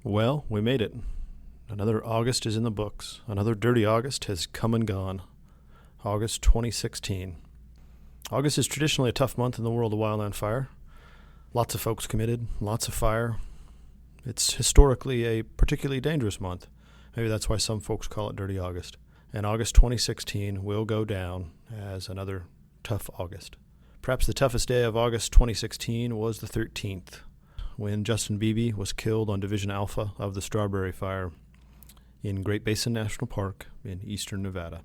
Well, we made it. Another August is in the books. Another dirty August has come and gone. August 2016. August is traditionally a tough month in the world of wildland fire. Lots of folks committed, lots of fire. It's historically a particularly dangerous month. Maybe that's why some folks call it Dirty August. And August 2016 will go down as another tough August. Perhaps the toughest day of August 2016 was the 13th, when Justin Beebe was killed on Division Alpha of the Strawberry Fire in Great Basin National Park in eastern Nevada.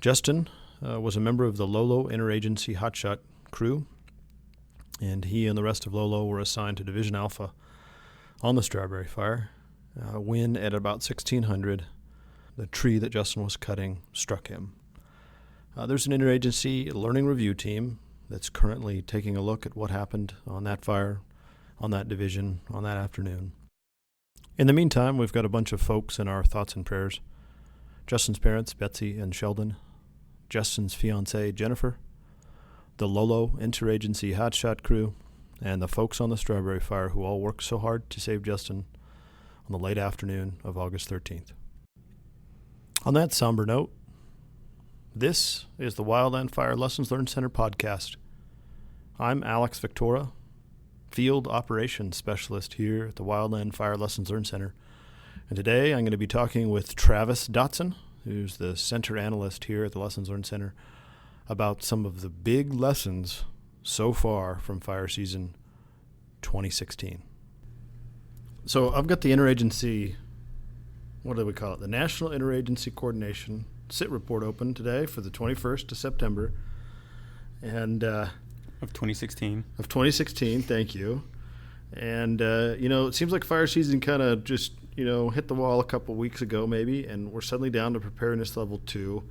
Justin was a member of the Lolo Interagency Hotshot crew, and he and the rest of Lolo were assigned to Division Alpha on the Strawberry Fire, when at about 1600, the tree that Justin was cutting struck him. There's an interagency learning review team that's currently taking a look at what happened on that fire, on that division, on that afternoon. In the meantime, we've got a bunch of folks in our thoughts and prayers. Justin's parents, Betsy and Sheldon, Justin's fiancée, Jennifer, the Lolo Interagency Hotshot crew, and the folks on the Strawberry Fire who all worked so hard to save Justin on the late afternoon of August 13th. On that somber note, this is the Wildland Fire Lessons Learned Center podcast. I'm Alex Victoria, Field Operations Specialist here at the Wildland Fire Lessons Learned Center. And today I'm going to be talking with Travis Dotson, who's the Center Analyst here at the Lessons Learned Center, about some of the big lessons so far from fire season 2016. So I've got the interagency, what do we call it? The National Interagency Coordination SIT report open today for the 21st of September. And of 2016. Of 2016, thank you. And, it seems like fire season kind of just, hit the wall a couple weeks ago maybe, and we're suddenly down to preparedness level 2.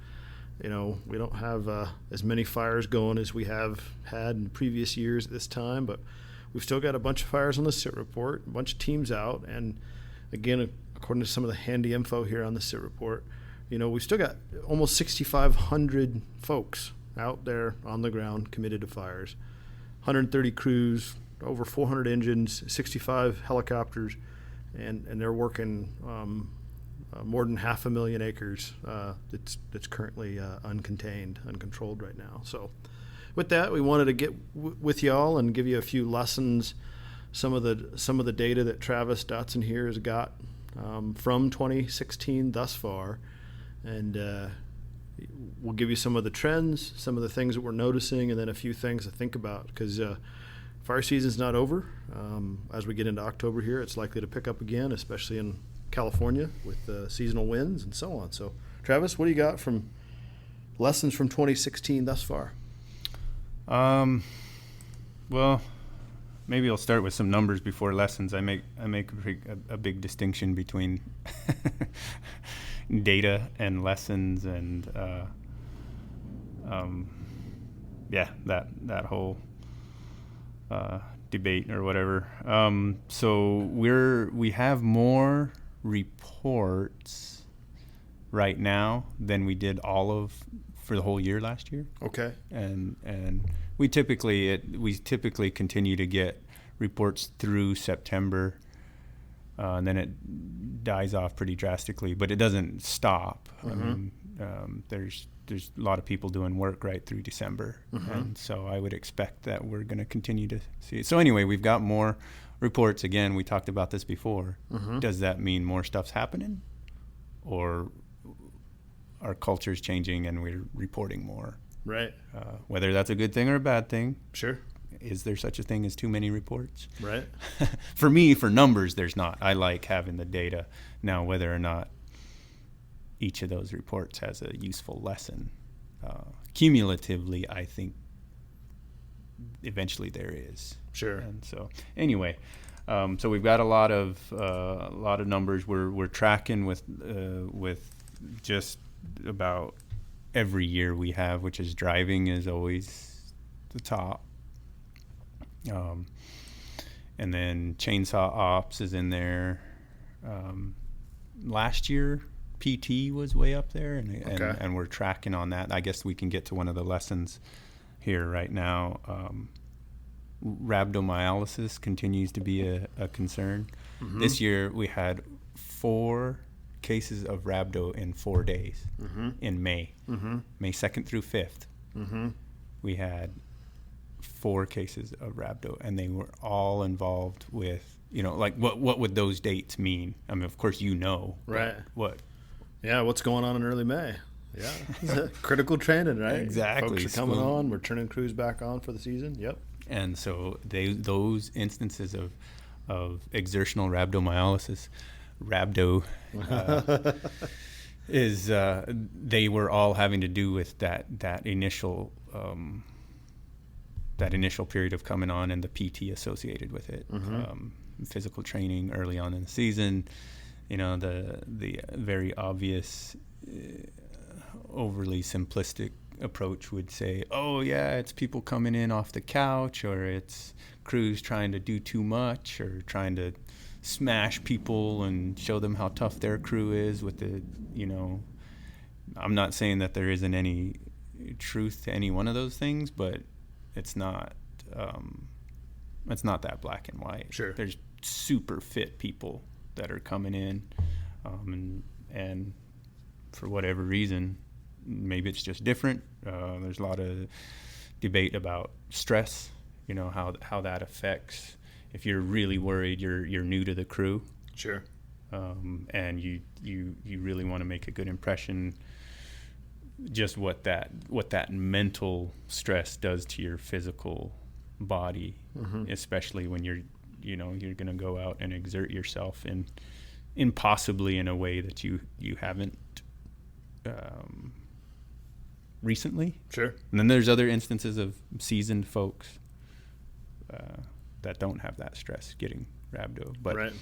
We don't have as many fires going as we have had in previous years at this time, but we've still got a bunch of fires on the SIT report, a bunch of teams out, and again, according to some of the handy info here on the SIT report, we've still got almost 6,500 folks out there on the ground committed to fires. 130 crews, over 400 engines, 65 helicopters, and they're working more than 500,000 acres that's currently uncontained, uncontrolled right now. So with that, we wanted to get with y'all and give you a few lessons, some of the data that Travis Dotson here has got from 2016 thus far, and we'll give you some of the trends, some of the things that we're noticing, and then a few things to think about, because fire season's not over. As we get into October here, it's likely to pick up again, especially in California with seasonal winds and so on. So, Travis, what do you got from lessons from 2016 thus far? Well, maybe I'll start with some numbers before lessons. I make a big distinction between data and lessons, and that whole debate or whatever. So we have more reports right now than we did for the whole year last year. Okay. And we typically continue to get reports through September, and then it dies off pretty drastically, but it doesn't stop. Mm-hmm. I mean, there's a lot of people doing work right through December, mm-hmm. and so I would expect that we're going to continue to see it. So anyway, we've got more reports. Again, we talked about this before. Mm-hmm. Does that mean more stuff's happening, or our culture's changing and we're reporting more? Right. Whether that's a good thing or a bad thing. Sure. Is there such a thing as too many reports? Right. For me, for numbers, there's not. I like having the data. Now, whether or not each of those reports has a useful lesson, cumulatively, I think eventually there is. Sure. And so, anyway, so we've got a lot of numbers. We're tracking with just about every year we have, which is driving is always the top. And then chainsaw ops is in there. Last year, PT was way up there, and we're tracking on that. I guess we can get to one of the lessons here right now. rhabdomyolysis continues to be a concern. Mm-hmm. This year we had 4 cases of rhabdo in 4 days in May. May 2nd through 5th. We had 4 cases of rhabdo, and they were all involved with, like what would those dates mean? I mean, of course, Right. What? Yeah, what's going on in early May? Yeah, critical training, right? Exactly. Folks are coming on. We're turning crews back on for the season. Yep. And so those instances of exertional rhabdomyolysis, rhabdo, they were all having to do with that initial period of coming on and the PT associated with it. Physical training early on in the season, the very obvious, overly simplistic approach would say, oh yeah, it's people coming in off the couch, or it's crews trying to do too much, or trying to smash people and show them how tough their crew is with the, I'm not saying that there isn't any truth to any one of those things, but it's not that black and white. Sure. There's super fit people that are coming in, and for whatever reason, maybe it's just different. There's a lot of debate about stress, how that affects. If you're really worried, you're new to the crew. Sure. And you really want to make a good impression. Just what that mental stress does to your physical body, especially when you're going to go out and exert yourself in possibly in a way that you haven't recently. Sure. And then there's other instances of seasoned folks that don't have that stress getting rhabdo, but right.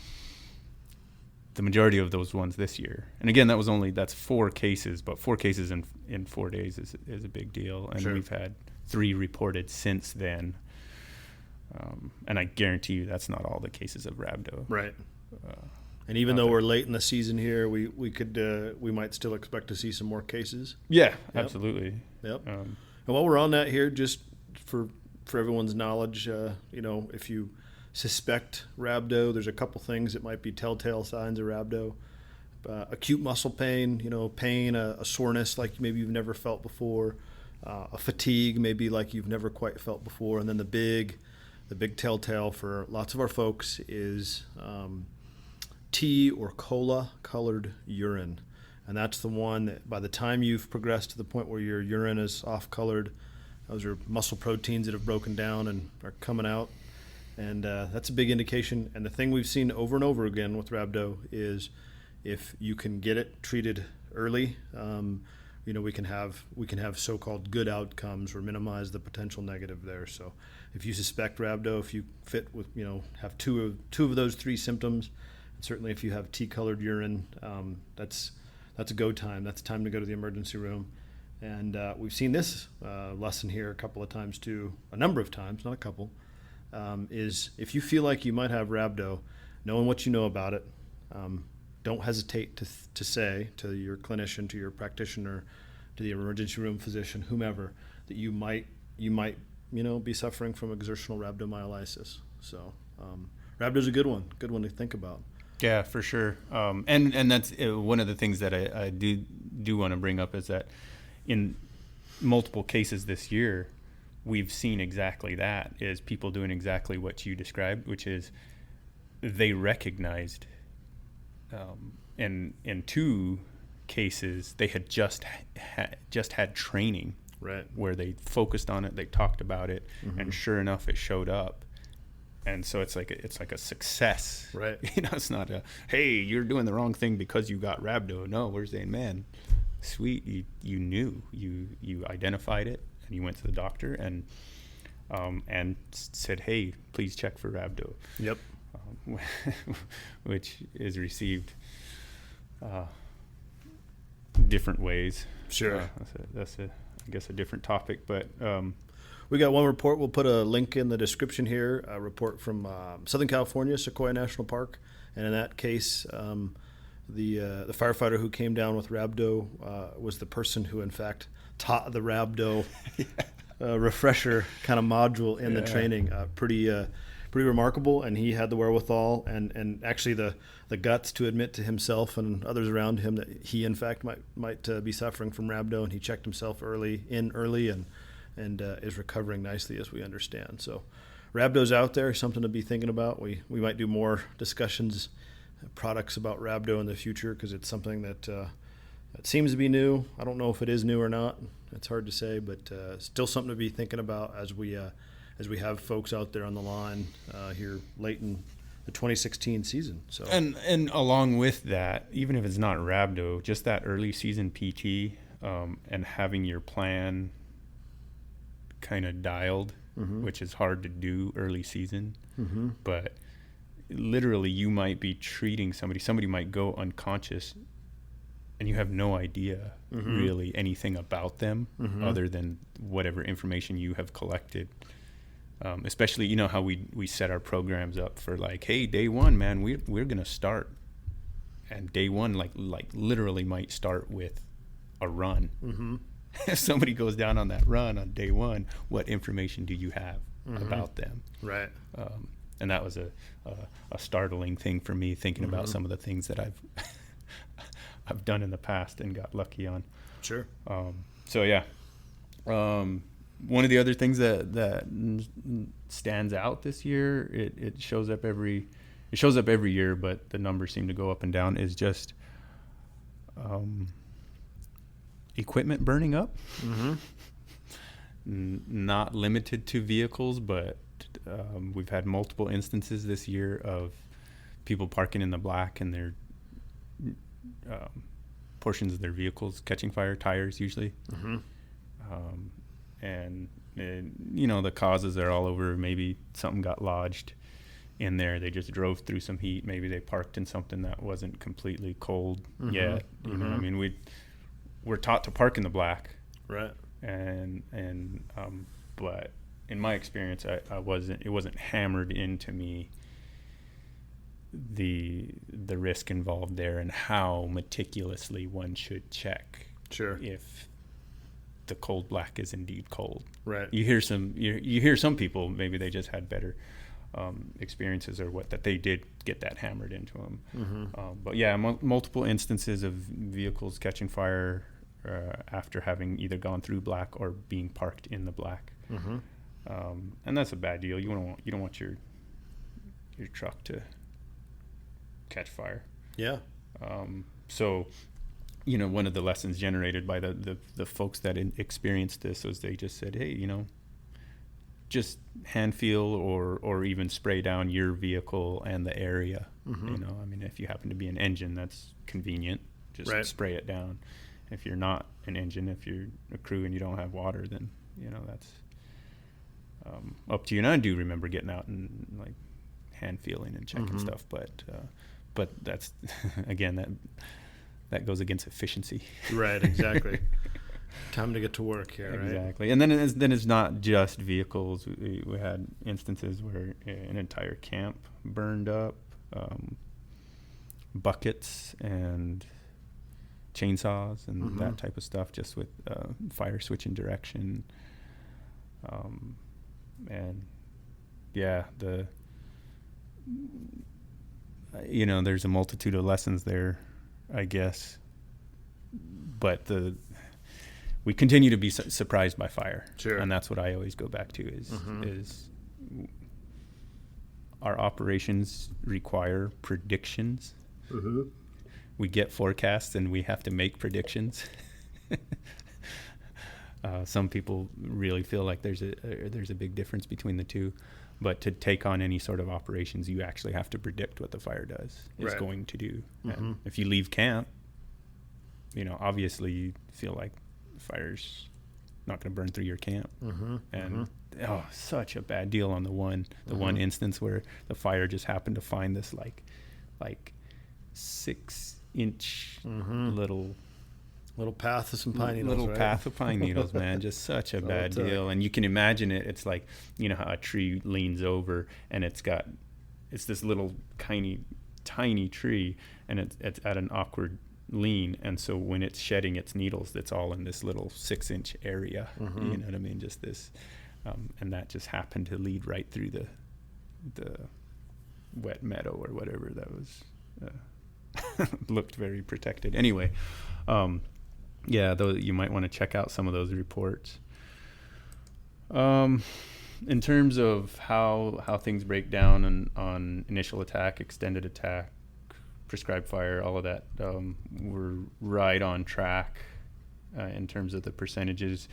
The majority of those ones this year, and again, that's 4 cases, but 4 cases in 4 days is a big deal, and Sure. We've had 3 reported since then, and I guarantee you that's not all the cases of rhabdo. Right. And even though we're late in the season here, we might still expect to see some more cases. Yeah, absolutely. Yep. And while we're on that here, just for everyone's knowledge, if you suspect rhabdo, there's a couple things that might be telltale signs of rhabdo. Acute muscle pain, pain, a soreness like maybe you've never felt before, a fatigue maybe like you've never quite felt before, and then the big telltale for lots of our folks is tea or cola colored urine. And that's the one that by the time you've progressed to the point where your urine is off colored, those are muscle proteins that have broken down and are coming out. And that's a big indication. And the thing we've seen over and over again with rhabdo is if you can get it treated early, we can have so-called good outcomes or minimize the potential negative there. So if you suspect rhabdo, if you fit with, have two of those 3 symptoms, and certainly if you have tea-colored urine, that's a go time. That's time to go to the emergency room. And we've seen this lesson here a couple of times too, a number of times, not a couple. Is if you feel like you might have rhabdo, knowing what you know about it, don't hesitate to say to your clinician, to your practitioner, to the emergency room physician, whomever, that you might be suffering from exertional rhabdomyolysis. So rhabdo's a good one to think about. Yeah, for sure. And that's one of the things that I do want to bring up is that in multiple cases this year, we've seen exactly that, is people doing exactly what you described, which is they recognized in 2 cases they had just had training, right, where they focused on it, they talked about it, and sure enough it showed up. And so it's like a success, right? It's not a, hey, you're doing the wrong thing because you got rhabdo. No, we're saying, man, sweet, you knew, you identified it, and you went to the doctor and said, hey, please check for rhabdo. Yep. Which is received different ways. Sure. That's I guess a different topic, but we got one report. We'll put a link in the description here. A report from Southern California, Sequoia National Park, and in that case, the firefighter who came down with rhabdo was the person who, in fact, taught the rhabdo refresher kind of module in the training. Pretty remarkable, and he had the wherewithal and actually the guts to admit to himself and others around him that he in fact might be suffering from rhabdo, and he checked himself early and is recovering nicely, as we understand. So rhabdo's out there, something to be thinking about. We might do more discussions, products about rhabdo in the future, because it's something that it seems to be new. I don't know if it is new or not. It's hard to say, but still something to be thinking about as we have folks out there on the line here late in the 2016 season. So and along with that, even if it's not rhabdo, just that early season PT and having your plan kind of dialed, which is hard to do early season, but literally you might be treating somebody might go unconscious and you have no idea really anything about them other than whatever information you have collected. Especially, you know, how we set our programs up for like, hey, day one, man, we're going to start. And day one, like literally might start with a run. If somebody goes down on that run on day one, what information do you have about them? Right. And that was a startling thing for me, thinking about some of the things that I've done in the past and got lucky on. Sure. So yeah. One of the other things that stands out this year, it shows up every year, but the numbers seem to go up and down, is just equipment burning up. Not limited to vehicles, but we've had multiple instances this year of people parking in the black and their portions of their vehicles catching fire, tires usually. And you know, the causes are all over. Maybe something got lodged in there. They just drove through some heat. Maybe they parked in something that wasn't completely cold yet. You know, I mean, we're taught to park in the black, right? And but in my experience, it wasn't hammered into me the risk involved there and how meticulously one should check. Sure. If the cold black is indeed cold. Right. You hear some people, maybe they just had better experiences or what, that they did get that hammered into them. But yeah, multiple instances of vehicles catching fire after having either gone through black or being parked in the black. And that's a bad deal. You don't want your truck to catch fire. Yeah. So, you know, one of the lessons generated by the folks that experienced this was they just said, hey, you know, just hand feel or even spray down your vehicle and the area. You know, I mean, if you happen to be an engine, that's convenient. Just spray it down. If you're not an engine, if you're a crew and you don't have water, then, you know, that's up to you. And I do remember getting out and like hand feeling and checking stuff, but that's again, that goes against efficiency. Right, exactly. Time to get to work here, right? Exactly. And then it's not just vehicles. We had instances where an entire camp burned up, buckets and chainsaws and that type of stuff, just with fire switching direction. And yeah, you know, there's a multitude of lessons there, I guess, but we continue to be surprised by fire. Sure. And that's what I always go back to is our operations require predictions. We get forecasts and we have to make predictions. Some people really feel like there's a big difference between the two, but to take on any sort of operations, you actually have to predict what the fire is going to do. And if you leave camp, you know, obviously you feel like the fire's not going to burn through your camp. And such a bad deal on the one instance where the fire just happened to find this like 6-inch little path of some pine needles. Little path of pine needles, man. Just such a bad deal. And you can imagine it. It's like, you know how a tree leans over and it's this little tiny tree, and it's at an awkward lean, and so when it's shedding its needles, that's all in this little 6-inch area. Mm-hmm. You know what I mean? Just this, and that just happened to lead right through the wet meadow or whatever that was. Looked very protected. Anyway, yeah, though you might want to check out some of those reports. In terms of how things break down on initial attack, extended attack, prescribed fire, all of that, we're right on track in terms of the percentages.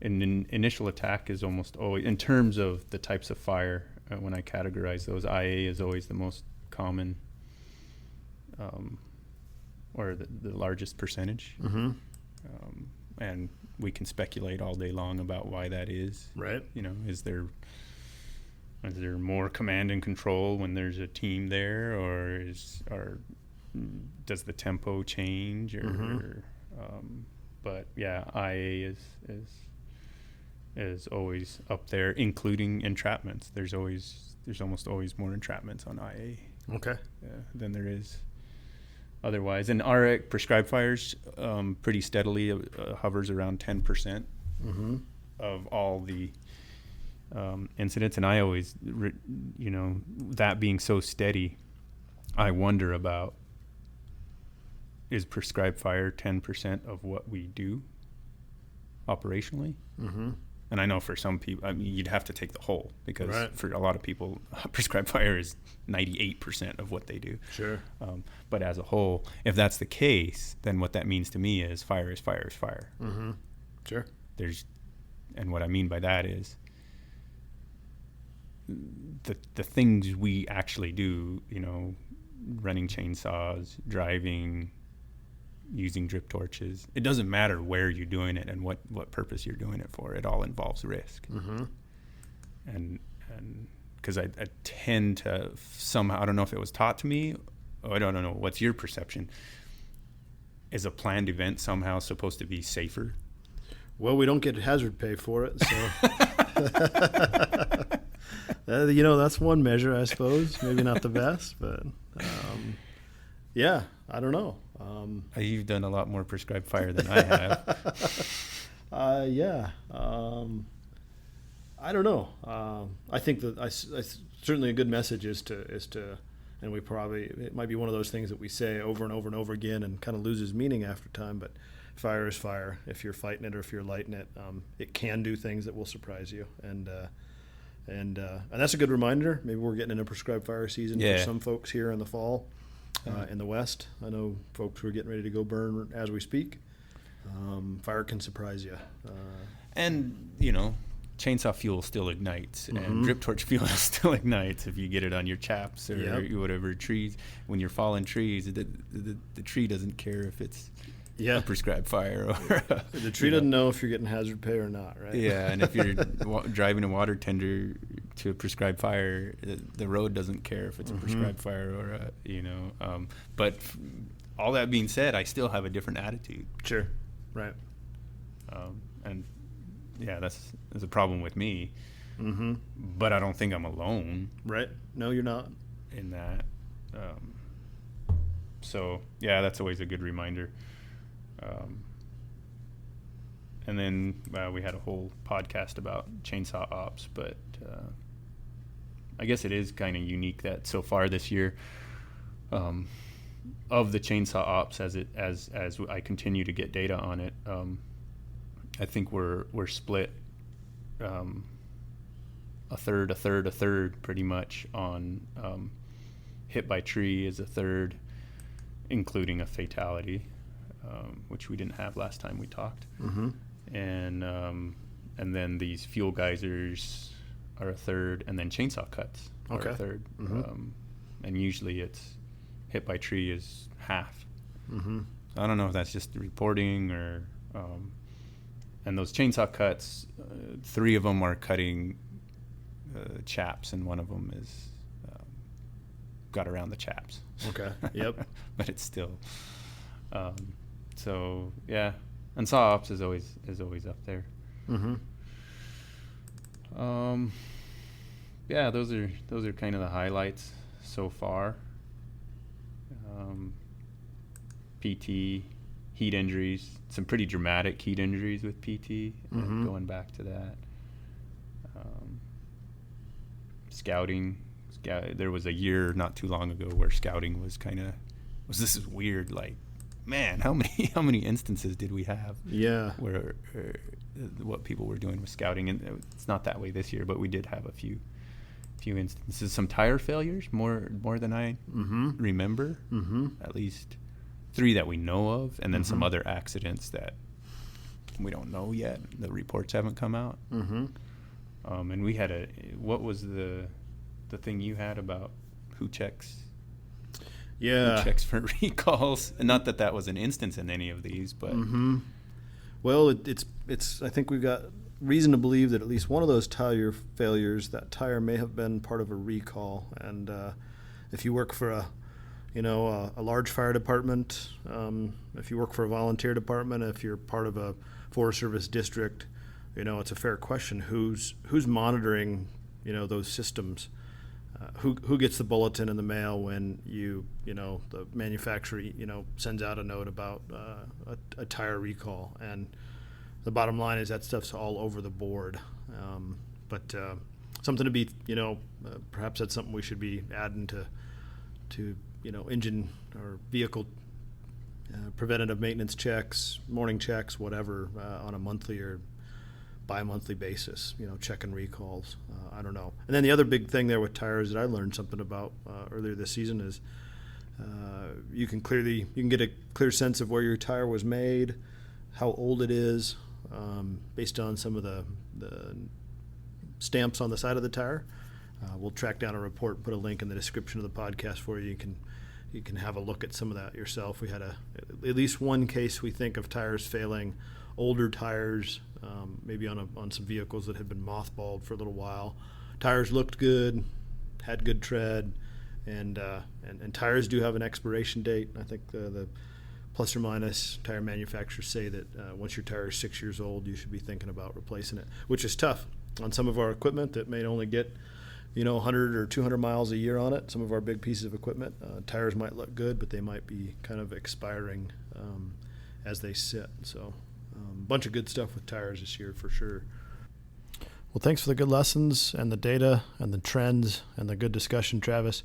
And initial attack is almost always, in terms of the types of fire, when I categorize those, IA is always the most common, or the largest percentage. Mm-hmm. And we can speculate all day long about why that is. Right. You know, is there more command and control when there's a team there, or does the tempo change, or Mm-hmm. But yeah, IA is always up there, including entrapments. There's almost always more entrapments on IA Okay. than there is otherwise. And our prescribed fires pretty steadily hovers around 10% Mm-hmm. of all the incidents. And I always, that being so steady, I wonder about, is prescribed fire 10% of what we do operationally? Mm-hmm. And I know for some people, I mean, you'd have to take the whole, because Right. for a lot of people, prescribed fire is 98% of what they do. Sure. But as a whole, if that's the case, then what that means to me is fire is fire is fire. Mm-hmm. Sure. And what I mean by that is the things we actually do, running chainsaws, driving, using drip torches. It doesn't matter where you're doing it and what purpose you're doing it for. It all involves risk. Mm-hmm. And because I tend to somehow, I don't know if it was taught to me, or I don't know, what's your perception? Is a planned event somehow supposed to be safer? Well, we don't get hazard pay for it, so that's one measure, I suppose. Maybe not the best, but yeah, I don't know. You've done a lot more prescribed fire than I have. Yeah. I don't know. I think that certainly a good message is to, and it might be one of those things that we say over and over and over again and kind of loses meaning after time, but fire is fire. If you're fighting it or if you're lighting it, it can do things that will surprise you. And that's a good reminder. Maybe we're getting into prescribed fire season for some folks here in the fall. In the West, I know folks who are getting ready to go burn as we speak. Fire can surprise you. And, chainsaw fuel still ignites, Mm-hmm. and drip torch fuel still ignites if you get it on your chaps or Yep. whatever trees. When you're falling trees, the tree doesn't care if it's a prescribed fire or The tree doesn't know if you're getting hazard pay or not, right? Yeah, and if you're driving a water tender to a prescribed fire, the road doesn't care if it's a prescribed fire or but all that being said, I still have a different attitude. Sure. Right. And yeah, that's a problem with me. Mm-hmm. But I don't think I'm alone Right. No, you're not. in that. So yeah, that's always a good reminder. And then we had a whole podcast about chainsaw ops, but I guess it is kind of unique that so far this year, of the chainsaw ops, as I continue to get data on it, I think we're split a third pretty much on hit by tree is a third, including a fatality, which we didn't have last time we talked. Mm-hmm. And then these fuel geysers are a third, and then chainsaw cuts are a third. Mm-hmm. And usually it's hit by tree is half. Mm-hmm. I don't know if that's just the reporting or and those chainsaw cuts, 3 of them are cutting chaps, and one of them is got around the chaps. Okay. Yep. But it's still so yeah, and saw ops is always up there. Mm-hmm. Yeah, those are kind of the highlights so far. PT, heat injuries, some pretty dramatic heat injuries with PT, going back to that. Scouting. There was a year not too long ago where scouting was this is weird. Like, man, how many instances did we have? Yeah. Where what people were doing with scouting, and it's not that way this year, but we did have a few instances. Some tire failures, more than I remember. At least 3 that we know of, and then some other accidents that we don't know yet. The reports haven't come out. And we had what was the thing you had about who checks? Yeah. Who checks for recalls? And not that was an instance in any of these, but well, it's. I think we've got reason to believe that at least one of those tire failures, that tire may have been part of a recall. And if you work for a large fire department, if you work for a volunteer department, if you're part of a Forest Service district, it's a fair question. Who's monitoring, those systems? Who gets the bulletin in the mail when the manufacturer, sends out a note about a tire recall? And the bottom line is that stuff's all over the board. But something to be, perhaps that's something we should be adding to engine or vehicle preventative maintenance checks, morning checks, whatever, on a monthly or bi-monthly basis, checking recalls. I don't know. And then the other big thing there with tires that I learned something about earlier this season is you can get a clear sense of where your tire was made, how old it is, based on some of the stamps on the side of the tire. We'll track down a report, put a link in the description of the podcast for you. You can have a look at some of that yourself. We had at least one case, we think, of tires failing, older tires, maybe on some vehicles that had been mothballed for a little while. Tires looked good, had good tread, and tires do have an expiration date. I think the plus or minus tire manufacturers say that once your tire is 6 years old, you should be thinking about replacing it, which is tough on some of our equipment that may only get 100 or 200 miles a year on it. Some of our big pieces of equipment, tires might look good, but they might be kind of expiring as they sit. So bunch of good stuff with tires this year for sure. Well, thanks for the good lessons and the data and the trends and the good discussion, Travis.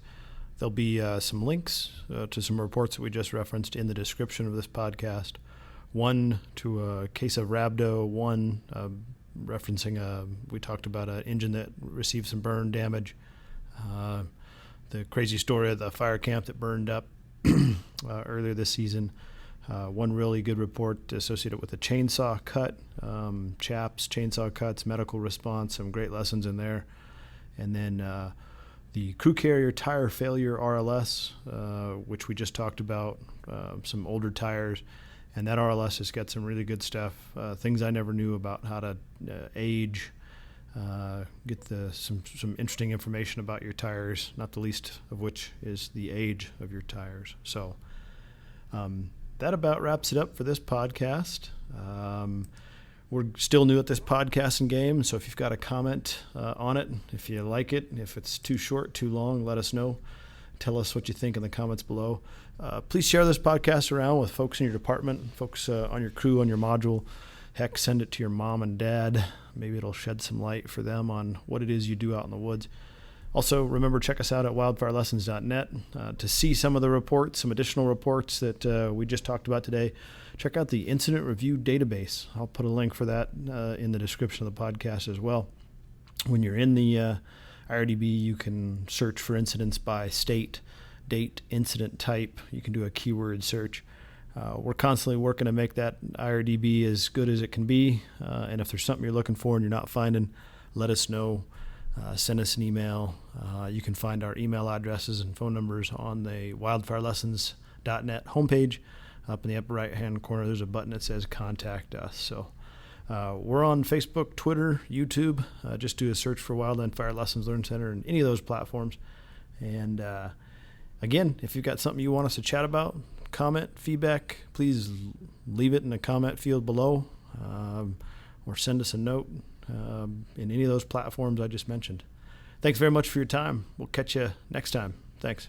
There'll be some links to some reports that we just referenced in the description of this podcast. One to a case of rhabdo, one referencing we talked about an engine that received some burn damage. The crazy story of the fire camp that burned up earlier this season. One really good report associated with a chainsaw cut, chaps, chainsaw cuts, medical response, some great lessons in there. And then the crew carrier tire failure RLS, which we just talked about, some older tires. And that RLS has got some really good stuff, things I never knew about how to age, get some interesting information about your tires, not the least of which is the age of your tires. So that about wraps it up for this podcast. We're still new at this podcasting game, so if you've got a comment on it, if you like it, if it's too short, too long, let us know. Tell us what you think in the comments below. Please share this podcast around with folks in your department, folks on your crew, on your module. Heck, send it to your mom and dad. Maybe it'll shed some light for them on what it is you do out in the woods. Also, remember, check us out at wildfirelessons.net to see some of the reports, some additional reports that we just talked about today. Check out the Incident Review Database. I'll put a link for that in the description of the podcast as well. When you're in the IRDB, you can search for incidents by state, date, incident type. You can do a keyword search. We're constantly working to make that IRDB as good as it can be. And if there's something you're looking for and you're not finding, let us know. Send us an email. You can find our email addresses and phone numbers on the wildfirelessons.net homepage. Up in the upper right-hand corner, there's a button that says Contact Us. So we're on Facebook, Twitter, YouTube. Just do a search for Wildland Fire Lessons Learn Center in any of those platforms. And again, if you've got something you want us to chat about, comment, feedback, please leave it in the comment field below or send us a note in any of those platforms I just mentioned. Thanks very much for your time. We'll catch you next time. Thanks.